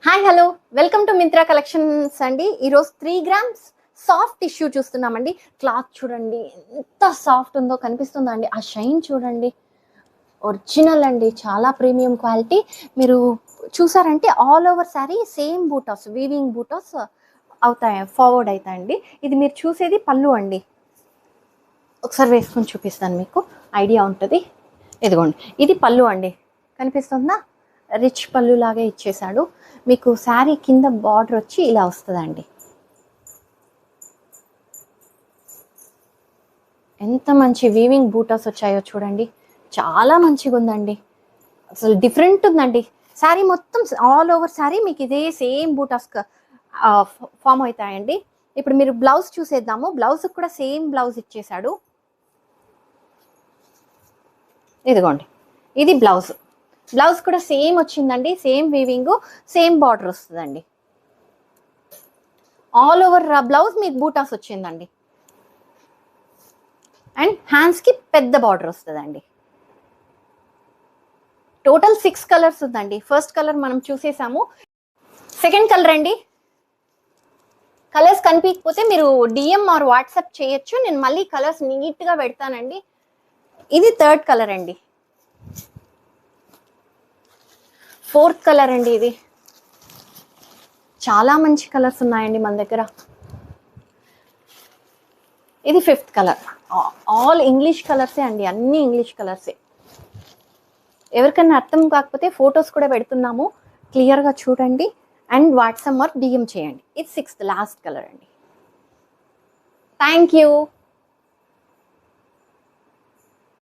Hi hello welcome to Myntra collections అండి. ఈరోజు 3 grams soft tissue చూస్తున్నామండి. క్లాత్ చూడండి ఎంత సాఫ్ట్ ఉందో కనిపిస్తుందా అండి. ఆ షైన్ చూడండి, ఒరిజినల్ అండి, చాలా ప్రీమియం క్వాలిటీ. మీరు చూసారంటే all over sari same buttas, weaving buttas అవుతాయి, ఫార్వర్డ్ అవుతాయండి. ఇది మీరు చూసేది పళ్ళు అండి. ఒకసారి వేసుకొని చూపిస్తాను, మీకు ఐడియా ఉంటుంది. ఇదిగోండి, ఇది పళ్ళు అండి, కనిపిస్తుందా? రిచ్ పళ్ళు లాగా ఇచ్చేసాడు. మీకు శారీ కింద బార్డర్ వచ్చి ఇలా వస్తుందండి. ఎంత మంచి వీవింగ్ బూటాస్ వచ్చాయో చూడండి, చాలా మంచిగా ఉందండి. అసలు డిఫరెంట్ ఉందండి. శారీ మొత్తం ఆల్ ఓవర్ శారీ మీకు ఇదే సేమ్ బూటాస్ ఫామ్ అవుతాయండి. ఇప్పుడు మీరు బ్లౌజ్ చూసేద్దాము. బ్లౌజ్ కూడా సేమ్ బ్లౌజ్ ఇచ్చేసాడు. ఇదిగోండి, ఇది బ్లౌజ్. బ్లౌజ్ కూడా సేమ్ వచ్చిందండి, సేమ్ వీవింగ్, సేమ్ బార్డర్ వస్తుందండి. ఆల్ ఓవర్ బ్లౌజ్ మీకు బూటాస్ వచ్చిందండి. అండ్ హ్యాండ్స్కి పెద్ద బార్డర్ వస్తుందండి. టోటల్ 6 కలర్స్ ఉందండి. ఫస్ట్ కలర్ మనం చూసేసాము. సెకండ్ కలర్ అండి. కలర్స్ కనిపించకపోతే మీరు డిఎం ఆర్ వాట్సాప్ చేయొచ్చు, నేను మళ్ళీ కలర్స్ నీట్గా పెడతానండి. ఇది థర్డ్ కలర్ అండి. ఫోర్త్ కలర్ అండి. ఇది చాలా మంచి కలర్స్ ఉన్నాయండి మన దగ్గర. ఇది ఫిఫ్త్ కలర్. ఆల్ ఇంగ్లీష్ కలర్సే అండి, అన్ని ఇంగ్లీష్ కలర్సే. ఎవరికన్నా అర్థం కాకపోతే ఫొటోస్ కూడా పెడుతున్నాము, క్లియర్గా చూడండి అండ్ వాట్సాప్ ఆర్ డిఎం చేయండి. ఇది సిక్స్త్ లాస్ట్ కలర్ అండి. Thank you.